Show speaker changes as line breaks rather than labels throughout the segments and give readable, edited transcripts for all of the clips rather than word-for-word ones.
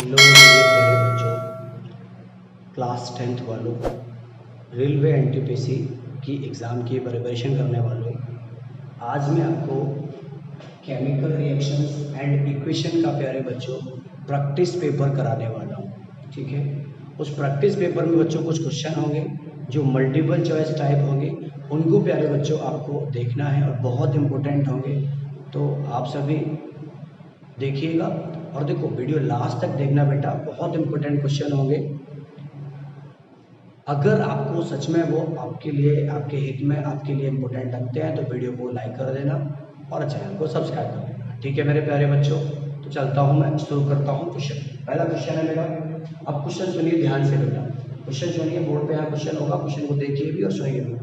Hello मेरे प्यारे बच्चों, क्लास 10th वालों, रेलवे एनटीपीसी की एग्ज़ाम की प्रिपरेशन करने वालों, आज मैं आपको केमिकल रिएक्शंस एंड इक्वेशन का प्यारे बच्चों प्रैक्टिस पेपर कराने वाला हूँ। ठीक है, उस प्रैक्टिस पेपर में बच्चों कुछ क्वेश्चन होंगे जो मल्टीपल चॉइस टाइप होंगे, उनको प्यारे बच्चों आपको देखना है और बहुत इम्पोर्टेंट होंगे। तो आप सभी देखिएगा और देखो वीडियो लास्ट तक देखना बेटा, बहुत इंपॉर्टेंट क्वेश्चन होंगे। अगर आपको सच में वो आपके लिए, आपके हित में, आपके लिए इम्पोर्टेंट लगते हैं तो वीडियो को लाइक कर देना और चैनल को सब्सक्राइब कर देना। ठीक है मेरे प्यारे बच्चों, तो चलता हूँ मैं, शुरू करता हूँ क्वेश्चन। पहला क्वेश्चन है मेरा, अब क्वेश्चन सुनिए ध्यान से बेटा, क्वेश्चन सुनिए, बोर्ड पे यहाँ क्वेश्चन होगा, क्वेश्चन को देखिए भी और सुनिए भी।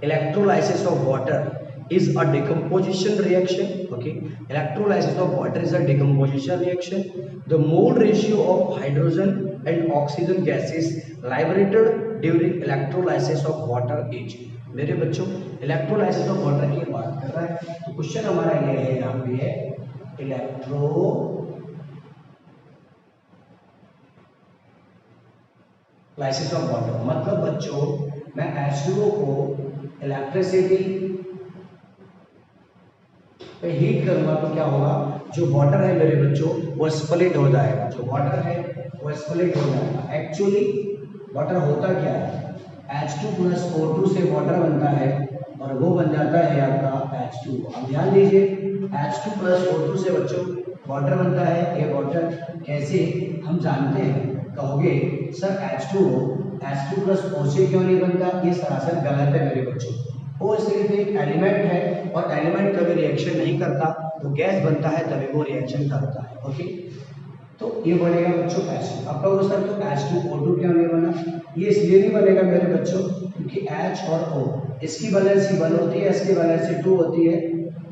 Electrolysis of water is a decomposition reaction. Okay, electrolysis of water is a decomposition reaction. The mole ratio of hydrogen and oxygen gases liberated during electrolysis of water is. मेरे बच्चों electrolysis of water की बात कर रहा है, तो question हमारा ये है, यहाँ पे है electrolysis of water, मतलब बच्चों मैं H2O को इलेक्ट्रिसिटी पे हीट करूंगा तो क्या होगा, जो वाटर है मेरे बच्चों वो स्प्लिट हो जाएगा, जो वाटर है वो स्प्लिट हो जाएगा। एक्चुअली वाटर होता क्या है, H2 प्लस O2 से वाटर बनता है और वो बन जाता है आपका H2O। अब ध्यान दीजिए, H2 प्लस O2 से बच्चों वाटर बनता है, ये वाटर कैसे हम जानते हैं, कहोगे सर H2 प्लस O से क्यों नहीं बनता, ये सरासर गलत है मेरे बच्चों। वो सिर्फ एक एलिमेंट है और एलिमेंट कभी रिएक्शन नहीं करता, तो गैस बनता है तभी वो रिएक्शन करता है। ओके, तो ये बनेगा बच्चों H2। अब कहोगे सर तो H2O2 क्यों नहीं बना, ये इसलिए नहीं बनेगा मेरे बच्चों क्योंकि H और O इसकी वैलेंसी 1 होती है, इसकी वैलेंसी 2 होती है,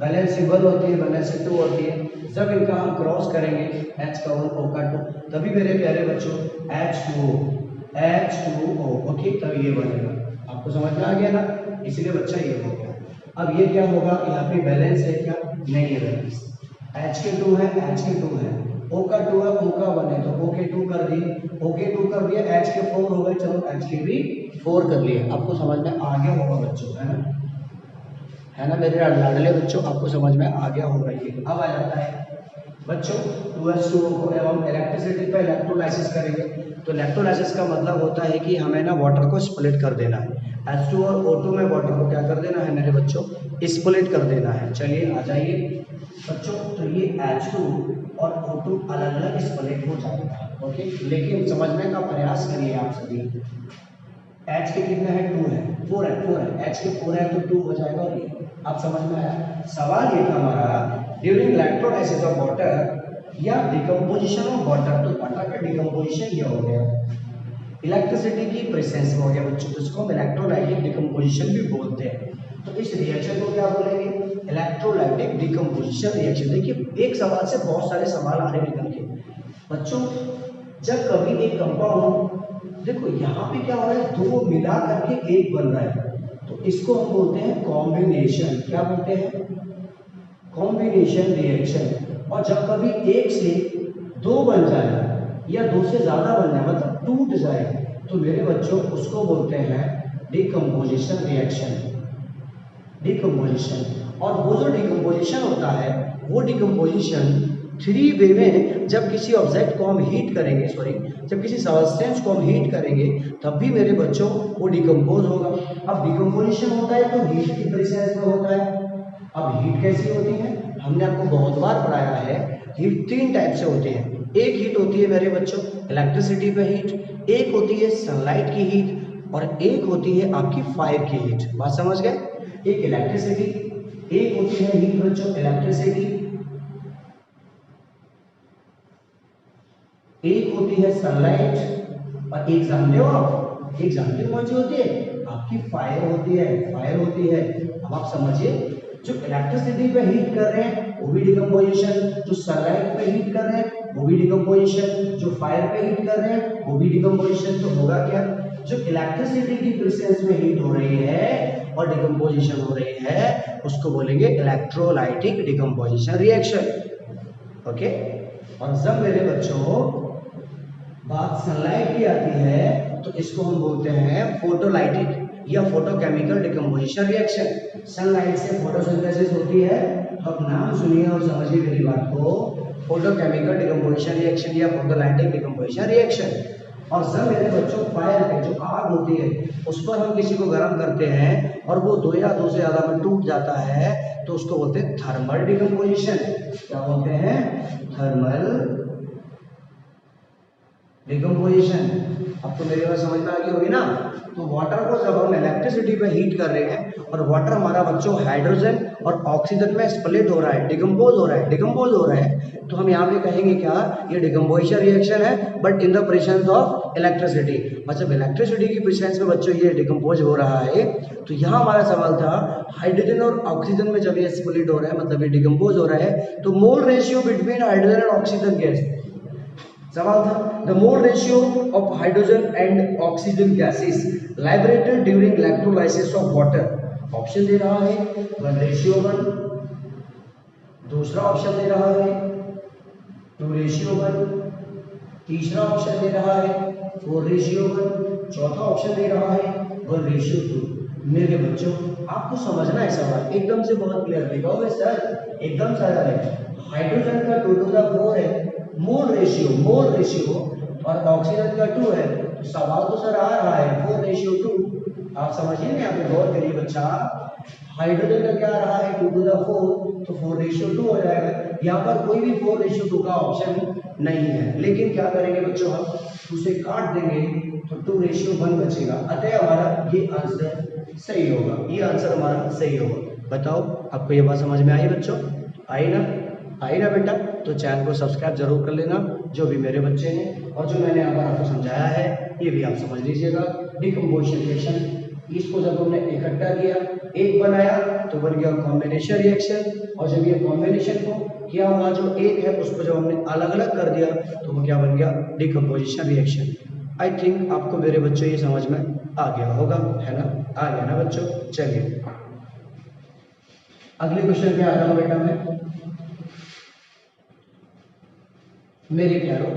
वैलेंसी 1 होती है, वैलेंसी 2 होती है। जब इनका हम क्रॉस करेंगे H का 1 O का 2, तभी मेरे प्यारे बच्चों H2O ओके, तभी ये बनेगा। आपको समझ में आ गया ना, इसलिए बच्चा ये हो गया। अब ये क्या होगा, यहाँ पे बैलेंस है क्या, नहीं है बैलेंस, H के 2 है, H के 2 है, O का 2 है, O का 1 है, तो O के 2 कर दिए, O के 2 कर दिया, H के 4 हो गए, चलो H के भी 4 कर लिए। आपको समझ में आ गया होगा बच्चों, है ना मेरे लाडले बच्चों, आपको समझ में आ गया होगा। ये अब आ जाता है बच्चों 2H2O को हम इलेक्ट्रिसिटी पे इलेक्ट्रोलाइसिस करेंगे, तो इलेक्ट्रोलाइसिस का मतलब होता है कि हमें ना वाटर को स्प्लिट कर देना है। H2 और O2 में वाटर को क्या कर देना है मेरे बच्चों, स्प्लिट कर देना है। चलिए आ जाइए बच्चों, तो ये H2 और O2 अलग अलग स्प्लिट हो जाएगा। ओके, लेकिन समझने का प्रयास करिए आप सभी। H के कितना है, 2 है, 4 है, 4 है, H के 4 है तो 2 हो जाएगा। और ये आप समझ में आया, सवाल ये था हमारा, ड्यूरिंग इलेक्ट्रोलाइसिस ऑफ वाटर या डिकम्पोजिशन ऑफ वाटर, तो वाटर का डिकम्पोजिशन ये हो गया, इलेक्ट्रिसिटी की प्रेजेंस में हो गया बच्चों, तो इसको हम इलेक्ट्रोलाइटिक डिकम्पोजिशन भी बोलते हैं। तो इस रिएक्शन को क्या बोलेंगे, इलेक्ट्रोलाइटिक डिकम्पोजिशन रिएक्शन। देखिए एक सवाल से बहुत सारे सवाल आ रहे निकल के बच्चों। जब कभी एक कंपाउंड, देखो यहाँ पे क्या हो रहा है, दो मिला करके एक बन रहा है, तो इसको हम बोलते हैं कॉम्बिनेशन। क्या बोलते हैं, कॉम्बिनेशन रिएक्शन। और जब कभी एक से दो बन जाए या दो से ज्यादा बन जाए, मतलब टूट जाए, तो मेरे बच्चों उसको बोलते हैं डिकम्पोजिशन रिएक्शन, डिकम्पोजिशन। और वो जो डिकम्पोजिशन होता है, वो डिकम्पोजिशन 3 वे में, जब किसी ऑब्जेक्ट को हम हीट करेंगे, जब किसी सब्सटेंस को हम हीट करेंगे, तब भी मेरे बच्चों वो डिकम्पोज होगा। अब डिकम्पोजिशन होता है तो हीट की प्रेजेंस में होता है। अब हीट कैसी होती है, हमने आपको बहुत बार पढ़ाया है, हीट 3 टाइप से होती है। एक हीट होती है मेरे बच्चों इलेक्ट्रिसिटी पे हीट, एक होती है सनलाइट की हीट, और एक होती है आपकी फायर की हीट। बात समझ गए, एक इलेक्ट्रिसिटी, एक होती है हीट बच्चों इलेक्ट्रिसिटी, एक होती है सनलाइट, और एक जानते हो आप, एक जानते हो कौन सी होती है, आपकी फायर होती है, फायर होती है। अब आप समझिए, जो इलेक्ट्रिसिटी पे हीट कर रहे हैं वो भी डिकम्पोजिशन, जो सनलाइट पे हीट कर रहे हैं वो भी डिकम्पोजिशन, जो फायर पे हीट कर रहे हैं वो भी डिकम्पोजिशन। तो होगा क्या, जो इलेक्ट्रिसिटी की प्रेजेंस में हीट हो रही है और डिकम्पोजिशन हो रही है, उसको बोलेंगे इलेक्ट्रोलाइटिक डिकम्पोजिशन रिएक्शन। ओके, और जब मेरे बच्चों बात सनलाइट की आती है तो इसको हम बोलते हैं फोटोलाइटिक या फोटोकेमिकल डिकम्पोजिशन रिएक्शन। सनलाइट से फोटोसिंथेसिस होती है, तो आप नाम सुनिए और समझिए मेरी बात को, फोटोकेमिकल डिकम्पोजिशन रिएक्शन या फोटोलाइटिक डिकम्पोजिशन रिएक्शन। और जब मेरे बच्चों फायर पे जो आग होती है उस पर हम किसी को गर्म करते हैं और वो दो या दो से ज्यादा में टूट जाता है तो उसको बोलते हैं थर्मल डिकम्पोजिशन। क्या बोलते हैं? Thermal decomposition. अब तो मेरी बात समझ में आ गई होगी ना। तो वाटर को जब हम इलेक्ट्रिसिटी पे हीट कर रहे हैं और वाटर हमारा बच्चों हाइड्रोजन और ऑक्सीजन में स्प्लिट हो रहा है, डिकम्पोज हो रहा है, तो हम यहाँ पे कहेंगे क्या? ये डिकम्पोजिशन रिएक्शन है but in the presence of electricity. मतलब इलेक्ट्रिसिटी की प्रेजेंस में बच्चों ये डिकम्पोज हो रहा है। तो यहाँ हमारा सवाल था हाइड्रोजन और ऑक्सीजन में जब ये स्प्लिट हो रहा है मतलब ये डिकम्पोज हो रहा है तो mole ratio between hydrogen and oxygen gas. सवाल था the mole ratio of hydrogen and oxygen gases liberated during electrolysis of water. Option दे रहा है 1:1, दूसरा ऑप्शन दे रहा है 2:1, तीसरा ऑप्शन दे रहा है 4:1, चौथा ऑप्शन दे रहा है 1:2। मेरे बच्चों आपको समझना है सवाल एकदम से बहुत क्लियर लिखोगे सर, एकदम सारा है। हाइड्रोजन का 2⁴ है मोल रेशियो और ऑक्सीजन का 2 है, तो सवाल तो सर आ रहा है 4:2। आप समझिए ना, यहाँ पे गौर करिए बच्चा, हाइड्रोजन का क्या रहा है 2⁴, तो 4:2 हो जाएगा। यहाँ पर कोई भी 4:2 का ऑप्शन नहीं है, लेकिन क्या करेंगे बच्चों, हम उसे काट देंगे तो 2:1 बचेगा। अतः हमारा ये आंसर सही होगा, ये आंसर हमारा सही होगा। बताओ आपको ये बात समझ में आई बच्चों? आई ना बेटा? तो चैनल को सब्सक्राइब जरूर कर लेना जो भी मेरे बच्चे हैं, और जो मैंने यहाँ पर आपको समझाया है ये भी आप समझ लीजिएगा। डिकम्पोजिशन रिएक्शन, इसको जब हमने इकट्ठा किया एक बनाया तो बन गया कॉम्बिनेशन रिएक्शन, और जब ये कॉम्बिनेशन को किया हुआ जो एक है उसको जब हमने अलग अलग कर दिया तो वो क्या बन गया? Decomposition reaction. आई थिंक आपको मेरे बच्चों ये समझ में आ गया होगा, है ना? आ गया ना बच्चों? चलिए अगले क्वेश्चन पे आ रहा हूँ बेटा मैं। मेरे प्यारों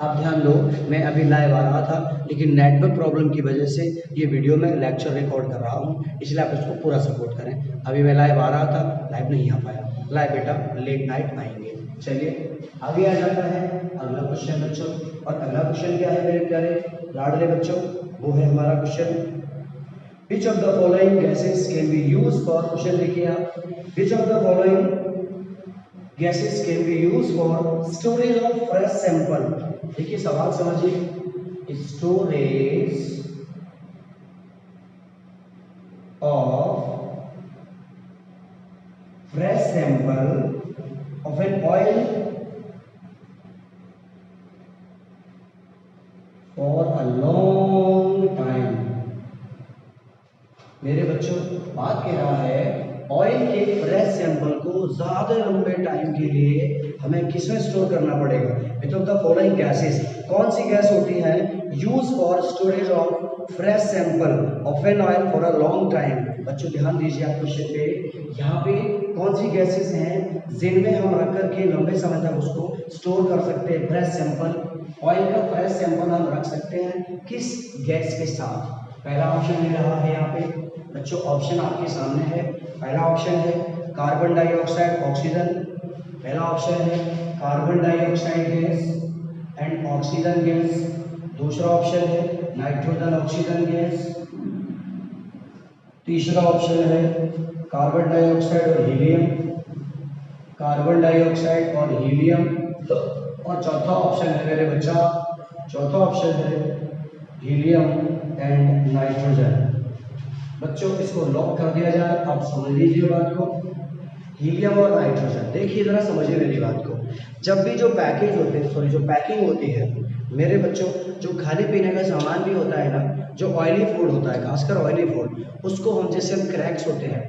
आप ध्यान दो, मैं अभी लाइव आ रहा था लेकिन नेटवर्क प्रॉब्लम की वजह से ये वीडियो में लेक्चर रिकॉर्ड कर रहा हूँ, इसलिए आप इसको पूरा सपोर्ट करें। अभी मैं लाइव आ रहा था, लाइव नहीं आ पाया, लाइव बेटा लेट नाइट आएंगे। चलिए आगे आ जाता है अगला क्वेश्चन बच्चों, और अगला क्वेश्चन क्या है मेरे प्यारे लाडले बच्चों? वो है हमारा question Which of the following gases can be used for, question देखिए आप, Which of the following gases can be used for storage of fresh sample? देखिए सवाल समझिए, storage of fresh sample of an oil for a long time. मेरे बच्चों बात कह रहा है ऑयल के फ्रेश सैंपल को ज्यादा लंबे टाइम के लिए हमें किसमें स्टोर करना पड़ेगा? Which of the following gases, कौन सी गैस होती है use for storage of fresh sample of an oil for a long time? बच्चों ध्यान दीजिए आप क्वेश्चन पे, यहाँ पे कौन सी गैसेस हैं जिनमें हम रख करके लंबे समय तक उसको स्टोर कर सकते हैं? फ्रेश सैंपल, ऑयल का फ्रेश सैंपल हम रख सकते हैं किस गैस के साथ? पहला ऑप्शन दे रहा है यहाँ पे बच्चों, ऑप्शन आपके सामने है। पहला ऑप्शन है कार्बन डाइऑक्साइड ऑक्सीजन, पहला ऑप्शन है carbon dioxide gas and oxygen gas, दूसरा ऑप्शन है नाइट्रोजन ऑक्सीजन गैस, तीसरा ऑप्शन है कार्बन डाइऑक्साइड और हीलियम, कार्बन डाइऑक्साइड और हीलियम, और चौथा ऑप्शन है मेरे बच्चा, चौथा ऑप्शन है हीलियम एंड नाइट्रोजन। बच्चों इसको लॉक कर दिया जाए, आप समझ लीजिए बात को, हीलियम और नाइट्रोजन। देखिए जरा समझिए मेरी बात को, जब भी जो पैकेज होते हैं, सॉरी जो पैकिंग होती है मेरे बच्चों, जो खाने पीने का सामान भी होता है ना, जो ऑयली फूड होता है, खासकर ऑयली फूड, उसको हम जैसे हम क्रैक्स होते हैं,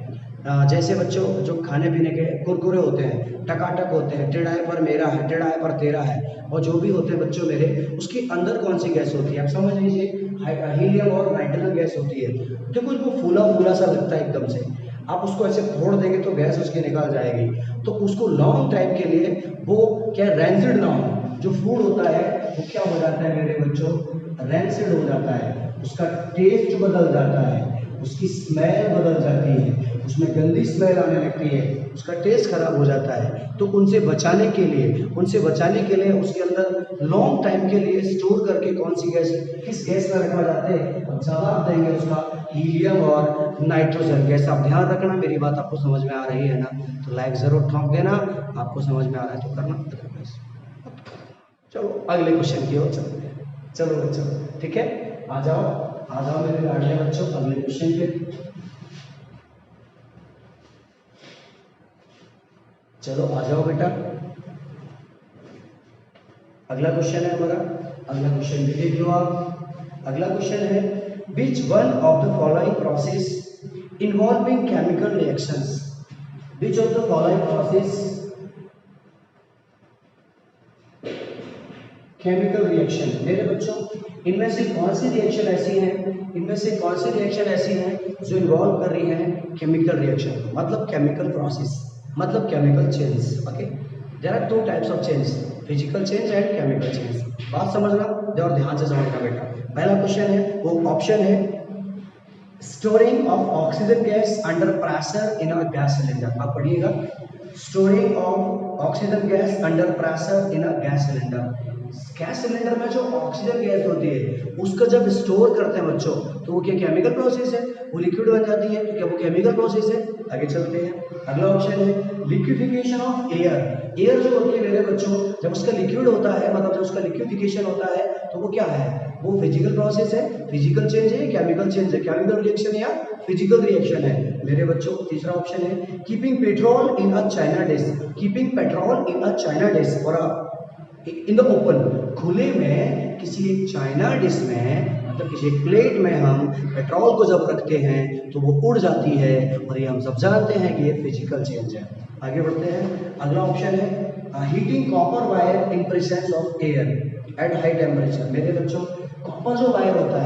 जैसे बच्चों जो खाने पीने के कुरकुरे होते हैं, टकाटक होते हैं, टेढ़ाई पर मेरा है, टेढ़ाई पर तेरा है, और जो भी होते हैं बच्चों मेरे, उसके अंदर कौन सी गैस होती है? आप समझ लीजिए हीलियम और नाइट्रोजन गैस होती है। देखो वो फूला फूला सा लगता है एकदम से, आप उसको ऐसे फोड़ देंगे तो गैस उसकी निकल जाएगी, तो उसको लॉन्ग टाइम के लिए वो क्या रेंजिड ना हो, जो फूड होता है वो क्या हो जाता है मेरे बच्चों, रैंसिड हो जाता है, उसका टेस्ट बदल जाता है, उसकी स्मेल बदल जाती है, उसमें गंदी स्मेल आने लगती है, उसका टेस्ट खराब हो जाता है। तो उनसे बचाने के लिए उसके अंदर लॉन्ग टाइम के लिए स्टोर करके कौन सी गैस, किस गैस में रखा जाता है, तो जवाब देंगे उसका हीलियम और नाइट्रोजन गैस। आप ध्यान रखना, मेरी बात आपको समझ में आ रही है ना, तो लाइक जरूर ठोक देना, आपको समझ में आ रहा है तो करना, अदरवाइज चलो अगले क्वेश्चन की ओर चलते हैं। चलो बच्चों ठीक है, आ जाओ मेरे लाडले बच्चों अगले क्वेश्चन पे। चलो आ जाओ बेटा, अगला क्वेश्चन है हमारा, अगला क्वेश्चन भी देख लो आप। अगला क्वेश्चन है which one of the following process involving chemical reactions, which of the following process chemical reaction. मेरे बच्चों इनमें से कौन सी रिएक्शन ऐसी है, जो इन्वॉल्व कर रही है केमिकल रिएक्शन, मतलब केमिकल प्रोसेस, मतलब chemical change. Okay, there are two types of change, physical change and chemical change. बात समझना और ध्यान से समझना बेटा। पहला क्वेश्चन है वो ऑप्शन है storing of oxygen gas under pressure in a gas cylinder. आप पढ़िएगा, storing of oxygen gas under pressure in a gas cylinder. Gas cylinder में जो ऑक्सीजन गैस होती है उसको जब स्टोर करते हैं बच्चों, तो वो क्या केमिकल प्रोसेस है, वो लिक्विड बन जाती है, तो क्या वो केमिकल प्रोसेस है। आगे चलते हैं, अगला ऑप्शन है लिक्विफिकेशन ऑफ एयर। एयर जो होती है मेरे बच्चों, जब उसका लिक्विड होता है, मतलब जब उसका लिक्विफिकेशन होता है, तो वो क्या है, वो फिजिकल प्रोसेस है, फिजिकल चेंज है, केमिकल चेंज है, केमिकल रिएक्शन या फिजिकल रिएक्शन है मेरे बच्चों। तीसरा ऑप्शन है keeping petrol in a China dish, keeping petrol in a China dish और इन द ओपन, खुले में किसी एक चाइना डिश में, मतलब किसी एक प्लेट में हम पेट्रोल को जब रखते हैं तो वो उड़ जाती है, और ये हम सब जानते हैं कि ये फिजिकल चेंज है। आगे बढ़ते हैं, अगला ऑप्शन है heating copper wire in presence of air at high temperature. मेरे बच्चों कॉपर जो वायर होता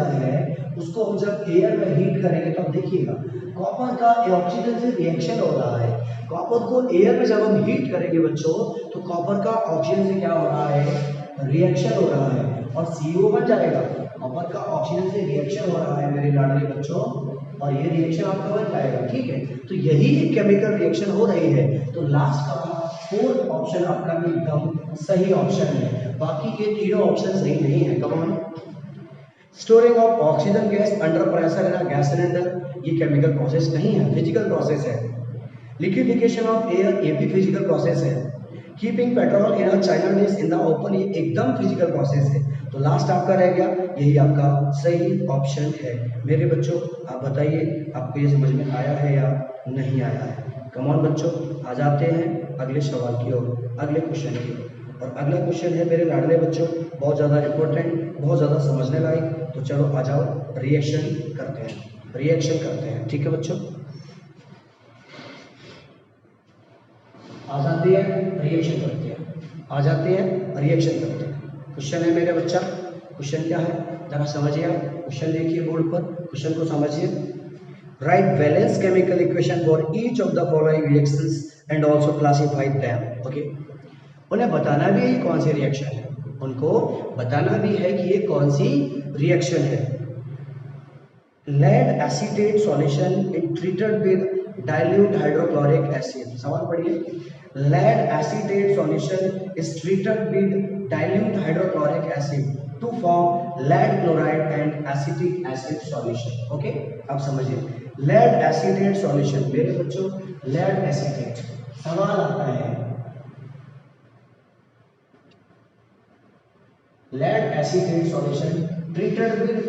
है उसको हम जब एयर में हीट करेंगे तो आप देखिएगा कॉपर का ऑक्सीजन से रिएक्शन हो रहा है। कॉपर को एयर में जब हम हीट करेंगे बच्चों, तो कॉपर का ऑक्सीजन से क्या हो रहा है, रिएक्शन हो रहा है, और CO बन जाएगा। कॉपर का ऑक्सीजन से रिएक्शन हो रहा है मेरे लाडले बच्चों, और ये रिएक्शन आपका बन जाएगा। ठीक है, तो यही एक केमिकल रिएक्शन हो रही है। तो लास्ट का फोर्थ ऑप्शन आपका एकदम सही ऑप्शन है, बाकी के तीनों ऑप्शन सही नहीं है। Come on, storing of oxygen gas under pressure in a gas cylinder, ये केमिकल प्रोसेस नहीं है, फिजिकल प्रोसेस है। लिक्विफिकेशन ऑफ एयर, ये भी फिजिकल प्रोसेस है। Keeping petrol in a China dish in the open, ये एकदम फिजिकल प्रोसेस है। तो लास्ट आपका रह गया, यही आपका सही ऑप्शन है। मेरे बच्चों आप बताइए आपको ये समझ में आया है या नहीं आया है। कम ऑन बच्चों, आ जाते हैं अगले सवाल की ओर, अगले क्वेश्चन की ओर। और अगला क्वेश्चन है मेरे लाडले बच्चों बहुत ज़्यादा इंपॉर्टेंट, बहुत ज़्यादा समझने लायक। तो चलो आ जाओ, रिएक्शन करते हैं। ठीक है बच्चों, आ जाते हैं रिएक्शन करते हैं। क्वेश्चन है मेरे बच्चा, क्वेश्चन क्या है जरा समझिए आप। क्वेश्चन देखिए बोर्ड पर, क्वेश्चन को समझिए। Right balance chemical equation for each of the following reactions and also classify them. Okay, उन्हें बताना भी है ये कौन सी रिएक्शन है, उनको बताना भी है कि ये कौन सी रिएक्शन है। Lead acetate solution in treated with dilute hydrochloric acid. सवाल पढ़िए, lead acetate solution is treated with dilute hydrochloric acid to form lead chloride and acetic acid solution. Okay, अब समझिए, lead acetate solution मेरे बच्चों, lead acetate सवाल आता है, lead acetate solution treated with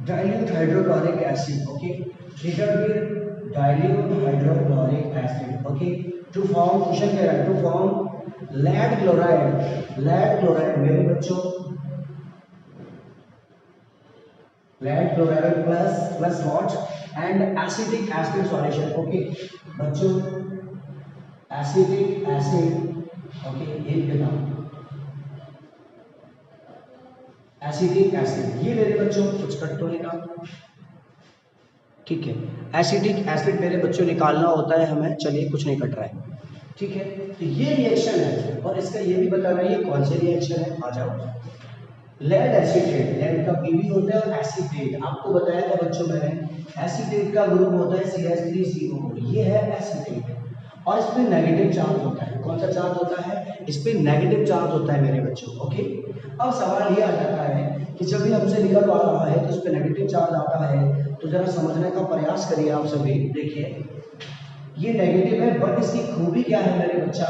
dilute hydrochloric acid. Okay, treated with dilute hydrochloric acid. Okay, to form, question कह रहा है टू फॉर्म लेड क्लोराइड मेरे बच्चों, lead chloride plus what and acetic acid solution. Okay बच्चों, acetic acid, okay एक देना acetic acid, ये मेरे बच्चों कुछ कट तो नहीं रहा। ठीक है, एसिटिक एसिड मेरे बच्चों निकालना होता है हमें, चलिए कुछ नहीं कट रहा है। ठीक है, तो ये रिएक्शन है, और इसका ये भी बताना है ये कौन से रिएक्शन है। आ जाओ, लेड एसीटेट, लेड का पीवी होता है और एसीटेट आपको बताया था बच्चों मैंने, एसीटेट का ग्रुप होता है CH3CO, ये है एसीटेट और इस पे नेगेटिव चार्ज होता है। कौन सा चार्ज होता है? इस पे नेगेटिव चार्ज होता है मेरे बच्चों। ओके, अब सवाल ये आ जाता है कि जब भी हमसे निकल आ रहा है तो इस पे नेगेटिव चार्ज आता है, तो जरा समझने का प्रयास करिए आप सभी। देखिए ये नेगेटिव है, बट इसकी खूबी क्या है मेरे बच्चा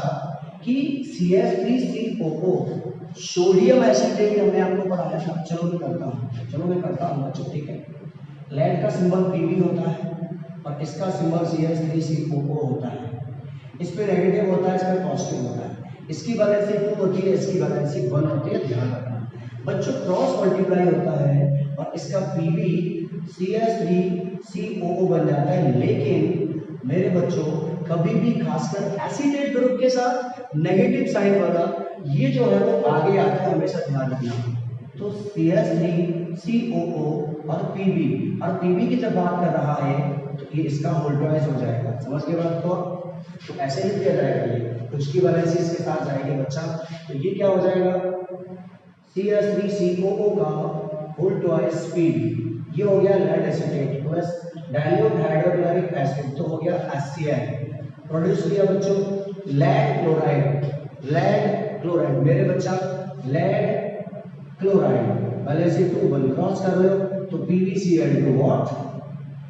कि CH3COO सोडियम एसीटेट हमने आपको पढ़ाया था। चलो मैं करता हूँ बच्चों, ठीक है। लेड का सिंबल Pb होता है और इसका सिंबल CH3COO होता है। इस पे नेगेटिव होता है, इस पे पॉजिटिव होता है। इसकी वैलेंसी 2 होती है, इसकी वैलेंसी 1 होती है, ध्यान रखना बच्चों। क्रॉस मल्टीप्लाई होता है और इसका Pb CH3COO बन जाता है। लेकिन मेरे बच्चों कभी भी खासकर एसीटेट ग्रुप के साथ नेगेटिव साइन वाला ये जो है वो आगे आता है, हमेशा ध्यान रखना। तो CH3COO और Pb की जब बात कर रहा है तो ये इसका होल ट्वाइस हो जाएगा। समझ गए बात को? तो ऐसे ही किया जाएगा, ये कुछ की वैलेंसी इसके साथ जाएगी बच्चा, तो ये क्या हो जाएगा CH3COO का होल ट्वाइस Pb, ये हो गया lead acetate plus dilute hydrochloric acid, तो हो गया HCl। प्रोड्यूस किया बच्चों लेड क्लोराइड मेरे बच्चा लेड क्लोराइड वैलेंसी 2 1 क्रॉस कर रहे हो तो PbCl2 what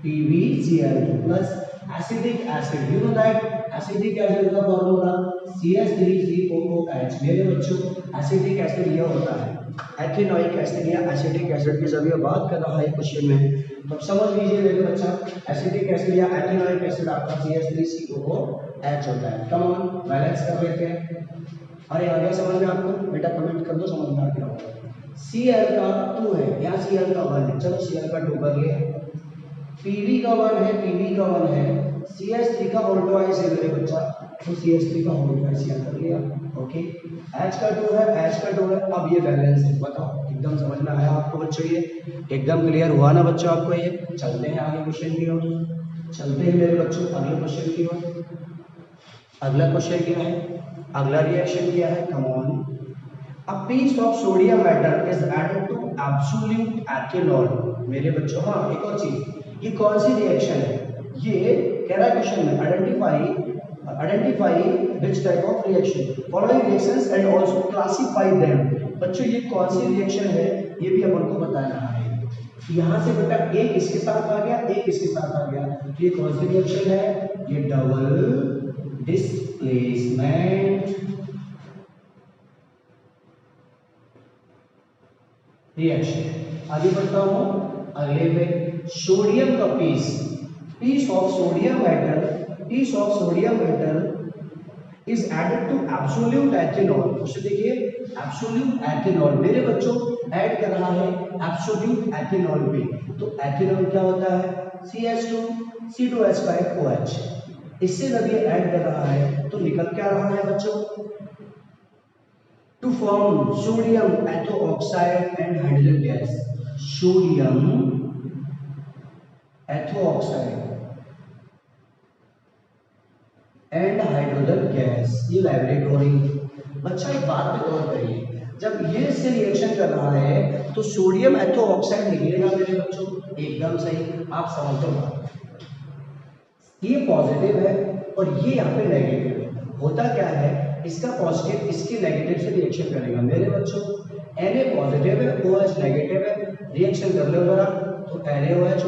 PbCl2 plus acidic acid, you know that acidic acid का फॉर्मूला CH3COOH। मेरे बच्चों एसिडिक एसिड ये होता है एथिनोइक एसिड या एसिडिक एसिड की जब ये बात कर रहा है क्वेश्चन में, तो समझ लीजिए मेरे बच्चा एसिडिक एसिड या एथिनोइक एसिड आपका CH3COOH होता है। कम ऑन बैलेंस कर लेते हैं। अरे आ गया समझ में आपको? बेटा कमेंट कर दो समझ में आ गया होगा। Cl का 2 है, यहाँ Cl का 1 है, चलो Cl का 2 कर लिया। Pb का 1 है, CH3 का होल ट्वाइस है मेरे बच्चा, तो CH3 का होल ट्वाइस यहाँ कर लिया। ओके, H का 2 है, अब ये बैलेंस है। बताओ एकदम समझ में आया आपको बच्चों? ये एकदम क्लियर हुआ ना बच्चों आपको? ये चलते हैं आगे क्वेश्चन की ओर, चलते हैं मेरे बच्चों अगले क्वेश्चन की ओर। अगला क्वेश्चन क्या है? अगला रिएक्शन क्या है? Come on, A piece of sodium metal is added to absolute ethanol। मेरे बच्चों हाँ एक और चीज, ये कौन सी रिएक्शन है? ये कह रहा है क्वेश्चन में identify which type of reaction following reactions and also classify them। बच्चों ये कौन सी रिएक्शन है ये भी अपन को बताना है। यहाँ से बेटा एक इसके साथ आ गया, एक इसके साथ आ गया, तो ये कौन सी रिएक्शन है? ये डबल डिस्प्लेसमेंट रिएक्शन। आगे बढ़ता हूं अगले पे, सोडियम का piece of sodium metal is added to absolute ethanol. उसे देखिए एब्सोल्यूट एथेनॉल मेरे बच्चों ऐड कर रहा है एब्सोल्यूट एथेनॉल पे, तो एथेनॉल क्या होता है? CH2C2H5OH। इससे जब ये ऐड कर रहा है तो निकल क्या रहा है बच्चों? To form sodium etho oxide and hydrogen gas, sodium etho oxide and hydrogen gas। ये लैबोरेटरी बच्चा एक बात पे गौर करिए, जब ये इससे रिएक्शन कर रहा है तो सोडियम एथो ऑक्साइड निकलेगा मेरे बच्चों, एकदम सही। आप समझ लो ये पॉजिटिव है और ये यहाँ पे नेगेटिव है। होता क्या है, इसका पॉजिटिव इसके नेगेटिव से रिएक्शन करेगा मेरे बच्चों। Na पॉजिटिव है, OH नेगेटिव है, रिएक्शन कर लो जरा तो NaOH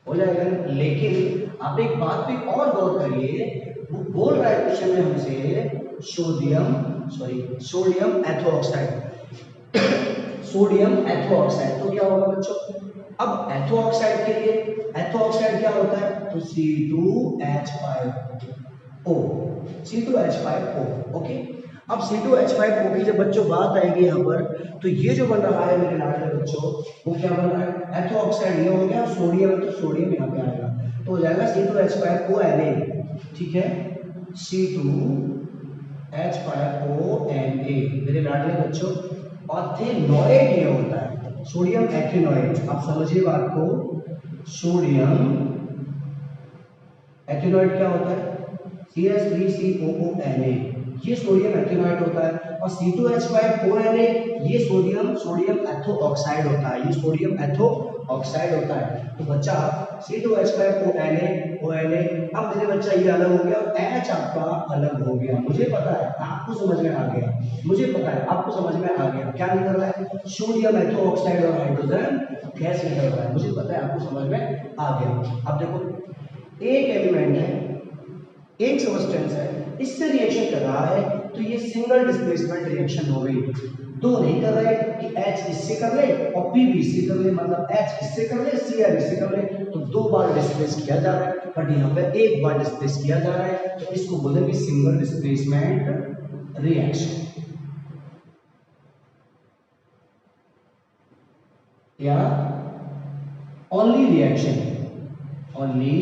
हो जाएगा। लेकिन आप एक बात पे और गौर करिए, वो बोल रहा है क्वेश्चन में हमसे सोडियम एथो ऑक्साइड, तो क्या होगा बच्चों? अब एथो ऑक्साइड के लिए एथो ऑक्साइड क्या होता है? तो C2H5O। ओके, अब C2H5O की जब बच्चों बात आएगी यहाँ पर, तो ये जो बन रहा है मेरे लाडले बच्चों वो क्या बन रहा है? एथो ऑक्साइड ये हो गया, सोडियम है तो सोडियम यहाँ पे आएगा, तो हो जाएगा C2H5ONa। ठीक है, C2H5ONa मेरे लाडले बच्चों। ऑथेनॉइड ये होता है सोडियम एथेनॉइड। आप समझिए बात को, सोडियम एथेनॉइड क्या होता है? CH3COONa। ये सोडियम एथेनॉइड होता है। और C2H5ONA ये सोडियम एथो ऑक्साइड होता है, ये सोडियम एथो ऑक्साइड होता है। तो बच्चा C2H5ONA ONA, अब मेरे बच्चा ये अलग हो गया और H आपका अलग हो गया। मुझे पता है आपको समझ में आ गया, मुझे पता है आपको समझ में आ गया। क्या निकल रहा है? सोडियम एथो ऑक्साइड और हाइड्रोजन गैस निकल रहा है। मुझे पता है आपको समझ में आ गया। अब देखो एक एलिमेंट है, एक सब्सटेंस है, इससे रिएक्शन कर रहा है तो ये सिंगल डिस्प्लेसमेंट रिएक्शन हो गई। दो नहीं कर रहे कि H इससे कर ले और P भी इससे कर ले, मतलब H इससे कर ले Cl इससे कर ले, तो दो बार डिस्प्लेस किया जा रहा है, बट यहाँ पे एक बार डिस्प्लेस किया जा रहा है, तो इसको बोलेंगे सिंगल डिस्प्लेसमेंट रिएक्शन या only reaction, only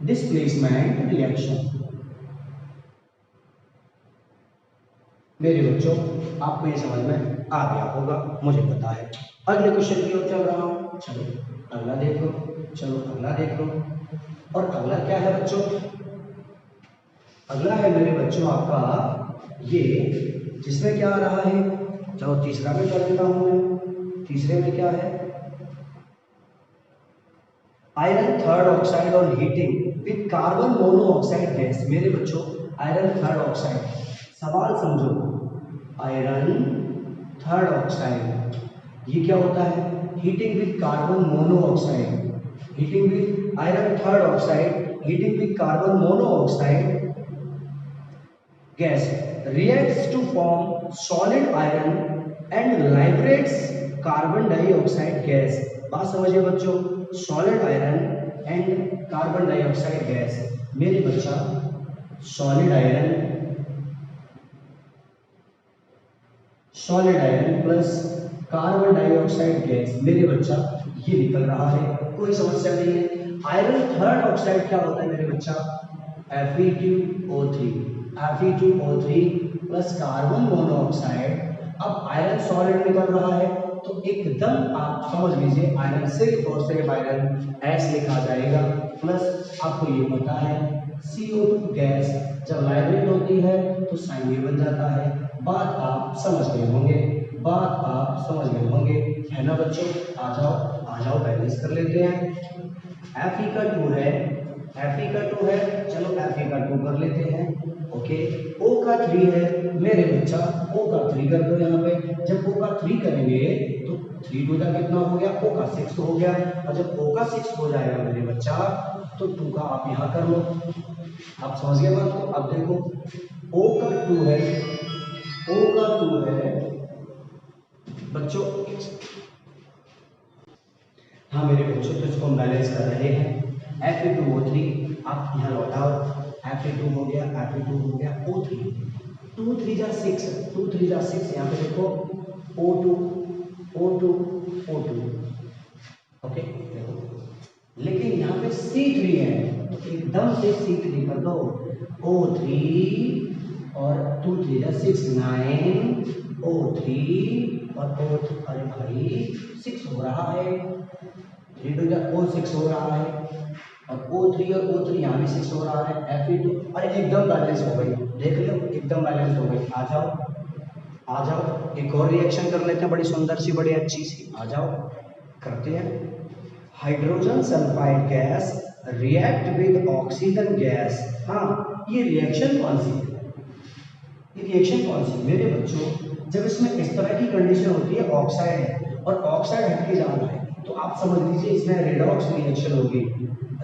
displacement reaction. मेरे बच्चों आपको ये समझ में आ गया होगा, मुझे पता है। अगले क्वेश्चन की ओर चल रहा हूं, चलो अगला देख लो, चलो अगला देख लो। और अगला क्या है बच्चों? अगला है मेरे बच्चों आपका ये, जिसमें क्या आ रहा है, चलो तीसरा में कर देता हूं मैं। तीसरे में क्या है? आयरन थर्ड ऑक्साइड और heating with carbon monoxide gas. मेरे बच्चों आयरन थर्ड ऑक्साइड, सवाल समझो, आयरन थर्ड ऑक्साइड ये क्या होता है? Heating with carbon monoxide, heating with iron third oxide, heating with carbon monoxide gas reacts to form solid iron and liberates carbon dioxide gas. बात समझिए बच्चों, solid iron and carbon dioxide gas. मेरे बच्चा solid iron plus carbon dioxide gas, मेरे बच्चा ये निकल रहा है, कोई समस्या नहीं है। आयरन थर्ड ऑक्साइड क्या होता है मेरे बच्चा? Fe2O3, Fe2O3 plus carbon monoxide. अब आयरन सॉलिड निकल रहा है तो एकदम आप समझ लीजिए आयरन सिर्फ और सिर्फ आयरन एस लिखा जाएगा, प्लस आपको ये पता है CO2 गैस जब लाइब्रेट होती है तो साइन ये बन जाता है। बात आप समझ गए होंगे, बात आप समझ गए होंगे, है ना बच्चों? आ जाओ बैलेंस कर लेते हैं। Fe का 2 है, Fe का 2 है, चलो Fe का 2 कर लेते हैं। ओके, O का 3 है, मेरे बच्चा O का 3 कर दो यहाँ पे। जब O का 3 करेंगे तो 3 2 का कितना हो गया? O का 6 हो गया। और जब O का 6 हो जाएगा मेरे बच्चा तो 2 का आप यहाँ कर लो। आप समझ गए बात को? अब देखो O का 2 है, O का 2 है बच्चों, हाँ मेरे बच्चों, तो इसको हम बैलेंस कर रहे हैं। Fe2O3 आप यहाँ लौटाओ, Fe2 हो गया, Fe2 हो गया, O3 2 3 जा 6, 2 3 जा 6, यहाँ पे देखो O2 O2 O2, ओके देखो, लेकिन यहाँ पे C3 है तो एकदम से C3 कर दो, O3 और 2 3 जा 6 9, O3 और O3, अरे भाई 6 हो रहा है, 3 2 जा 6 हो रहा है, और O3 और O3 यहाँ भी 6 हो रहा है। Fe2 अरे एकदम बैलेंस हो गई, देख लो एकदम बैलेंस हो गई। आ जाओ एक और रिएक्शन कर लेते हैं, बड़ी सुंदर सी, बड़ी अच्छी सी। आ जाओ करते हैं। Hydrogen sulphide gas react with oxygen gas. हाँ ये रिएक्शन कौन सी है? ये रिएक्शन कौन सी? मेरे बच्चों जब इसमें इस तरह की कंडीशन होती है, ऑक्साइड है और ऑक्साइड हटके जा रहा है, तो आप समझ लीजिए इसमें रेडॉक्स रिएक्शन होगी।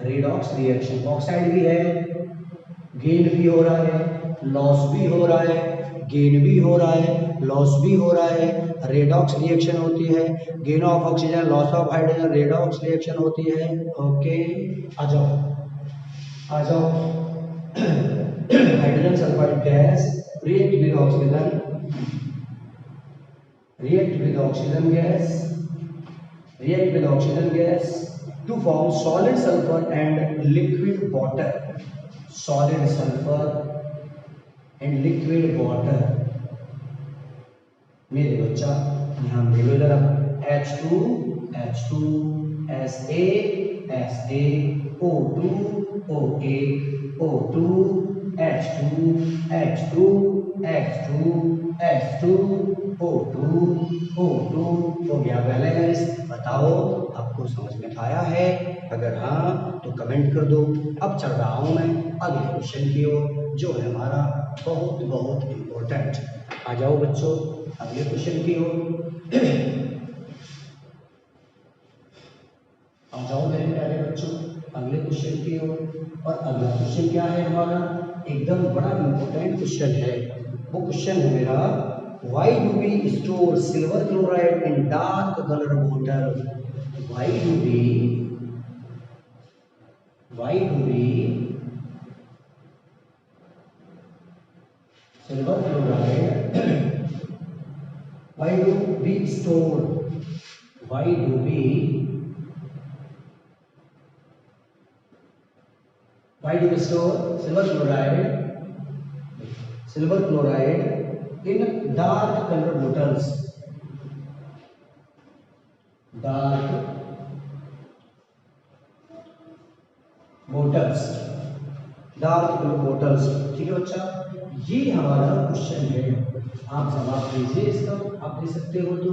रेडॉक्स रिएक्शन, ऑक्साइड भी है, गेन भी हो रहा है, लॉस भी हो रहा है, गेन भी हो रहा है, लॉस भी हो रहा है, रेडॉक्स रिएक्शन होती है, gain of oxygen, loss of hydrogen, redox reaction होती है। ओके आ जाओ hydrogen sulphide gas react with oxygen gas to form solid sulfur and liquid water, solid sulfur and liquid water। मेरे बच्चा ध्यान दे लो जरा, H2 SA O2 O1 O2 H2 H2 H2 H2 O2 O2 हो गया balance. बताओ आपको समझ में आया है? अगर हाँ तो कमेंट कर दो। अब चल रहा हूं मैं अगले क्वेश्चन की ओर, जो है हमारा बहुत बहुत इंपॉर्टेंट। आ जाओ बच्चों अगले क्वेश्चन की ओर। आ जाओ मेरे प्यारे बच्चों अगले क्वेश्चन की ओर। और अगला क्वेश्चन क्या है हमारा? एकदम बड़ा इंपॉर्टेंट क्वेश्चन है। वो क्वेश्चन है मेरा, why do we store silver chloride in dark colour bottle? Why do we silver chloride why do we store why do we store silver chloride in dark colored bottles? dark colored bottles। ठीक है बच्चा, ये हमारा question है। आप जवाब दीजिए इसका, आप दे सकते हो तो।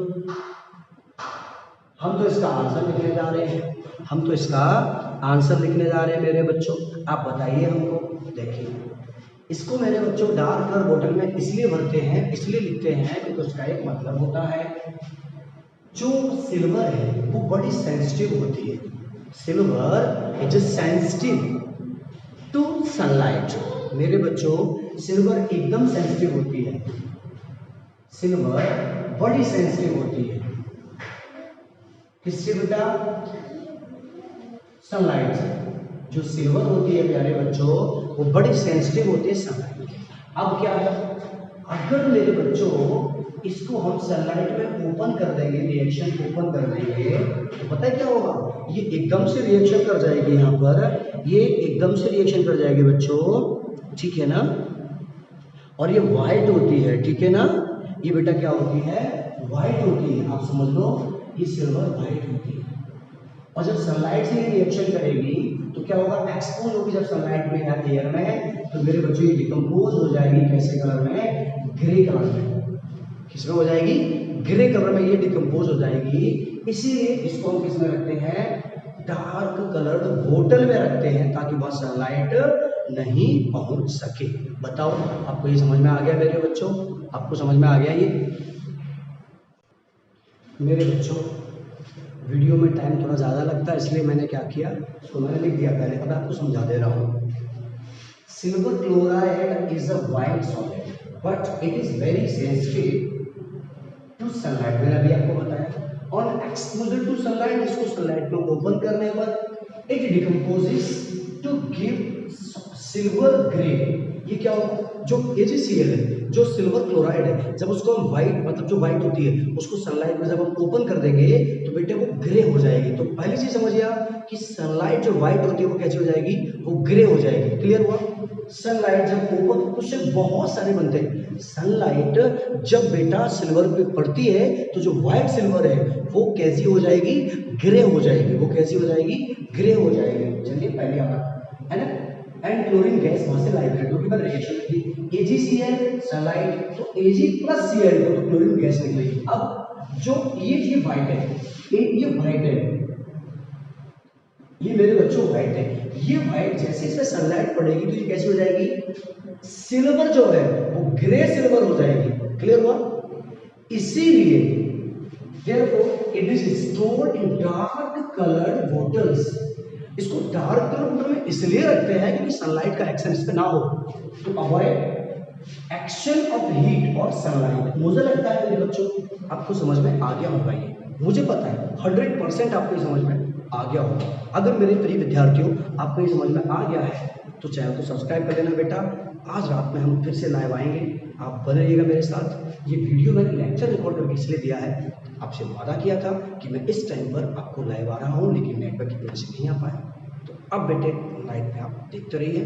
हम तो इसका आंसर लिखने जा रहे हैं मेरे बच्चों। आप बताइए हमको। देखिए इसको मेरे बच्चों डार्क कलर बोतल में इसलिए भरते हैं, इसलिए लिखते हैं क्योंकि उसका एक मतलब होता है, जो सिल्वर है वो बड़ी सेंसिटिव होती है। Silver is sensitive to sunlight. मेरे बच्चों सिल्वर एकदम सेंसिटिव होती है, सिल्वर बड़ी सेंसिटिव होती है। किससे बेटा? सनलाइट से। जो सिल्वर होती है प्यारे बच्चों वो बड़ी सेंसिटिव होती है सनलाइट के। अब क्या है, अगर मेरे बच्चों इसको हम सनलाइट में ओपन कर देंगे, रिएक्शन ओपन कर देंगे, तो पता है क्या होगा? ये एकदम से रिएक्शन कर जाएगी। यहाँ पर ये एकदम से रिएक्शन कर जाएगी बच्चों, ठीक है ना? और ये व्हाइट होती है, ठीक है ना? ये बेटा क्या होती है? व्हाइट होती है। आप समझ लो ये सिल्वर व्हाइट होती है। और जब सनलाइट से ये रिएक्शन करेगी तो क्या होगा? एक्सपोज होगी जब सनलाइट में या एयर में, तो मेरे बच्चों ये डिकम्पोज हो जाएगी। कैसे कलर में? ग्रे कलर में। किसमें हो जाएगी? ग्रे कलर में ये डिकम्पोज हो जाएगी। इसीलिए इसको हम किसमें रखते हैं? डार्क कलर्ड बोतल में रखते हैं, ताकि वह सनलाइट नहीं पहुंच सके। बताओ आपको ये समझ में आ गया मेरे बच्चों? आपको समझ में आ गया ये? मेरे बच्चों वीडियो में टाइम थोड़ा ज़्यादा लगता है, इसलिए मैंने क्या किया, उसको मैंने लिख दिया पहले। अब आपको समझा दे रहा हूँ। Silver chloride is a white solid but it is very sensitive to sunlight. मैंने अभी आपको बताया, ऑन एक्सपोजर टू सनलाइट, इसको सनलाइट में ओपन करने पर it decomposes to give silver grey. ये क्या होगा? जो AgCl है, जो सिल्वर क्लोराइड है, जब उसको हम व्हाइट, मतलब जो व्हाइट होती है, उसको सनलाइट में जब हम ओपन कर देंगे तो बेटे वो ग्रे हो जाएगी। तो पहली चीज समझिए आप कि सनलाइट जो व्हाइट होती है वो कैसी हो जाएगी? वो ग्रे हो जाएगी। क्लियर हुआ? सनलाइट जब ओपन, क्वेश्चन बहुत सारे बनते हैं। सनलाइट जब बेटा सिल्वर पे पड़ती है तो जो व्हाइट सिल्वर है वो कैसी हो जाएगी? ग्रे हो जाएगी। वो कैसी हो जाएगी? ग्रे हो जाएगी। चलिए पहले हमारा है ना, एंड क्लोरीन गैस वहां से लाइब्रेट होगी पर रिएक्शन की AgCl सनलाइट, तो Ag प्लस Cl को तो क्लोरीन गैस निकलेगी। अब जो ये व्हाइट है, ये व्हाइट है, ये मेरे बच्चों व्हाइट है। ये व्हाइट जैसे इसमें सनलाइट पड़ेगी तो ये कैसी हो जाएगी? सिल्वर जो है वो ग्रे सिल्वर हो जाएगी। क्लियर हुआ? इसीलिए therefore it is stored in dark colored bottles। इसको डार्क कलर बोतल में इसलिए रखते हैं क्योंकि सनलाइट का एक्शन इस पे ना हो, तो अवॉइड एक्शन ऑफ हीट और सनलाइट। मुझे लगता है मेरे बच्चों आपको समझ में आ गया होगा। ये मुझे पता है 100% आपको समझ में आ गया होगा। अगर मेरे प्रिय विद्यार्थियों आपको ये समझ में आ गया है तो चैनल को सब्सक्राइब कर लेना बेटा। आज रात में हम फिर से लाइव आएंगे, आप बने रहिएगा मेरे साथ। ये वीडियो मैंने लेक्चर रिकॉर्ड करके इसलिए दिया है, आपसे वादा किया था कि मैं इस टाइम पर आपको लाइव आ रहा हूँ, लेकिन नेटवर्क की वजह से नहीं आ पाया। तो अब बेटे लाइव में आप देखते रहिए।